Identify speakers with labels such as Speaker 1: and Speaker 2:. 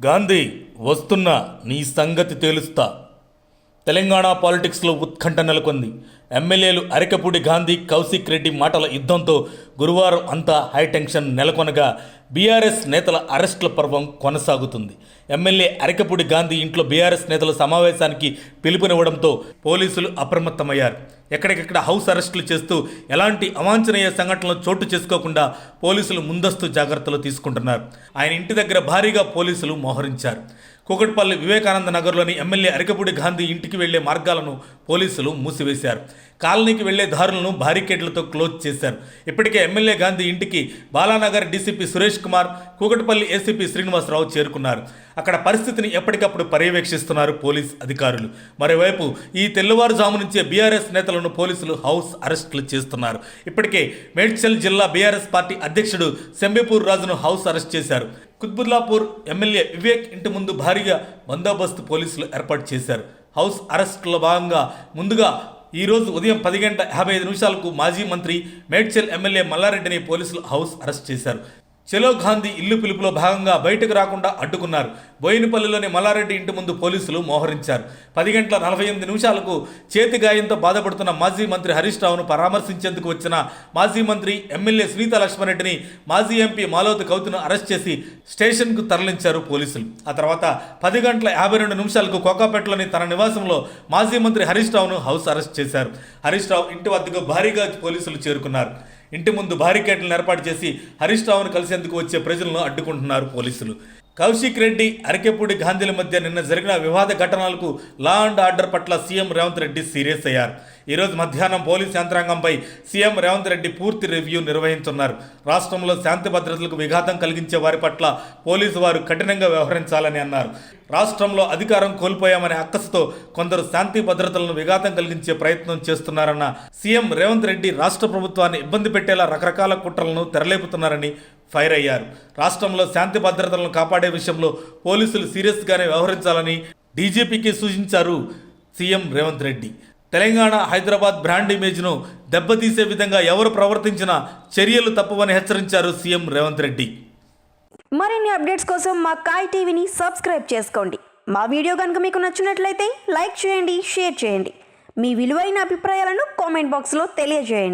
Speaker 1: గాంధీ వస్తున్నా నీ సంగతి తేలుస్తా. తెలంగాణ పాలిటిక్స్లో ఉత్కంఠ నెలకొంది. ఎమ్మెల్యేలు అరికపూడి గాంధీ, కౌశిక్ రెడ్డి మాటల యుద్ధంతో గురువారం అంతా హైటెన్షన్ నెలకొనగా బీఆర్ఎస్ నేతల అరెస్టుల పర్వం కొనసాగుతుంది. ఎమ్మెల్యే అరికపూడి గాంధీ ఇంట్లో బీఆర్ఎస్ నేతల సమావేశానికి పిలుపునివ్వడంతో పోలీసులు అప్రమత్తమయ్యారు. ఎక్కడికక్కడ హౌస్ అరెస్టులు చేస్తూ ఎలాంటి అవాంఛనీయ సంఘటనలు చోటు చేసుకోకుండా పోలీసులు ముందస్తు జాగ్రత్తలు తీసుకుంటున్నారు. ఆయన ఇంటి దగ్గర భారీగా పోలీసులు మోహరించారు. కూకట్పల్లి వివేకానంద నగర్లోని ఎమ్మెల్యే అరికపూడి గాంధీ ఇంటికి వెళ్లే మార్గాలను పోలీసులు మూసివేశారు. కాలనీకి వెళ్లే దారులను బారికేడ్లతో క్లోజ్ చేశారు. ఇప్పటికే ఎమ్మెల్యే గాంధీ ఇంటికి బాలానగర్ డీసీపీ సురేష్ కుమార్, కూకట్పల్లి ఏసీపీ శ్రీనివాసరావు చేరుకున్నారు. అక్కడ పరిస్థితిని ఎప్పటికప్పుడు పర్యవేక్షిస్తున్నారు పోలీస్ అధికారులు. మరోవైపు ఈ తెల్లవారుజాము నుంచే బీఆర్ఎస్ నేతలను పోలీసులు హౌస్ అరెస్టులు చేస్తున్నారు. ఇప్పటికే మేడ్చల్ జిల్లా బీఆర్ఎస్ పార్టీ అధ్యక్షుడు సెంబేపూర్ రాజును హౌస్ అరెస్ట్ చేశారు. కుత్బుల్లాపూర్ ఎమ్మెల్యే వివేక్ ఇంటి ముందు భారీగా బందోబస్తు పోలీసులు ఏర్పాటు చేశారు. హౌస్ అరెస్టులో భాగంగా ముందుగా ఈరోజు ఉదయం 10:55 మాజీ మంత్రి మేడ్చల్ ఎమ్మెల్యే మల్లారెడ్డిని పోలీసులు హౌస్ అరెస్ట్ చేశారు. చలో గాంధీ ఇల్లు పిలుపులో భాగంగా బయటకు రాకుండా అడ్డుకున్నారు. బోయినపల్లిలోని మల్లారెడ్డి ఇంటి ముందు పోలీసులు మోహరించారు. 10:48 చేతి గాయంతో బాధపడుతున్న మాజీ మంత్రి హరీష్ రావును పరామర్శించేందుకు వచ్చిన మాజీ మంత్రి ఎమ్మెల్యే సునీతా లక్ష్మారెడ్డిని, మాజీ ఎంపీ మాలోతు కౌతును అరెస్ట్ చేసి స్టేషన్కు తరలించారు పోలీసులు. ఆ తర్వాత 10:52 కోకాపేటలోని తన నివాసంలో మాజీ మంత్రి హరీష్ రావును హౌస్ అరెస్ట్ చేశారు. హరీష్ రావు ఇంటి వద్దకు భారీగా పోలీసులు చేరుకున్నారు. ఇంటి ముందు బారికేడ్లను ఏర్పాటు చేసి హరీష్ రావును కలిసేందుకు వచ్చే ప్రజలను అడ్డుకుంటున్నారు పోలీసులు. కౌశిక్ రెడ్డి, అరికెపూడి గాంధీల మధ్య నిన్న జరిగిన వివాద ఘటనలకు లా అండ్ ఆర్డర్ పట్ల సీఎం రేవంత్ రెడ్డి సీరియస్ అయ్యారు. ఈరోజు మధ్యాహ్నం పోలీస్ యంత్రాంగంపై సీఎం రేవంత్ రెడ్డి పూర్తి రివ్యూ నిర్వహించున్నారు. రాష్ట్రంలో శాంతి భద్రతలకు విఘాతం కలిగించే వారి పట్ల పోలీసు వారు కఠినంగా వ్యవహరించాలని అన్నారు. రాష్ట్రంలో అధికారం కోల్పోయామనే అక్కసుతో కొందరు శాంతి భద్రతలను విఘాతం కలిగించే ప్రయత్నం చేస్తున్నారన్న సీఎం రేవంత్ రెడ్డి రాష్ట్ర ప్రభుత్వాన్ని ఇబ్బంది పెట్టేలా రకరకాల కుట్రలను తెరలేపుతున్నారని ఫైర్ అయ్యారు. రాష్ట్రంలో శాంతి భద్రతలను కాపాడే విషయంలో పోలీసులు సీరియస్గానే వ్యవహరించాలని డీజీపీకి సూచించారు సీఎం రేవంత్ రెడ్డి. తెలంగాణ, హైదరాబాద్ బ్రాండ్ ఇమేజ్ను దెబ్బతీసే విధంగా ఎవరు ప్రవర్తించినా చర్యలు తప్పవని హెచ్చరించారు సీఎం రేవంత్ రెడ్డి.
Speaker 2: మరిన్ని అప్డేట్స్ కోసం మా కాయ్ టీవీని సబ్స్క్రైబ్ చేసుకోండి. మా వీడియో కనుక మీకు నచ్చినట్లయితే లైక్ చేయండి, షేర్ చేయండి. మీ విలువైన అభిప్రాయాలను కామెంట్ బాక్స్లో తెలియజేయండి.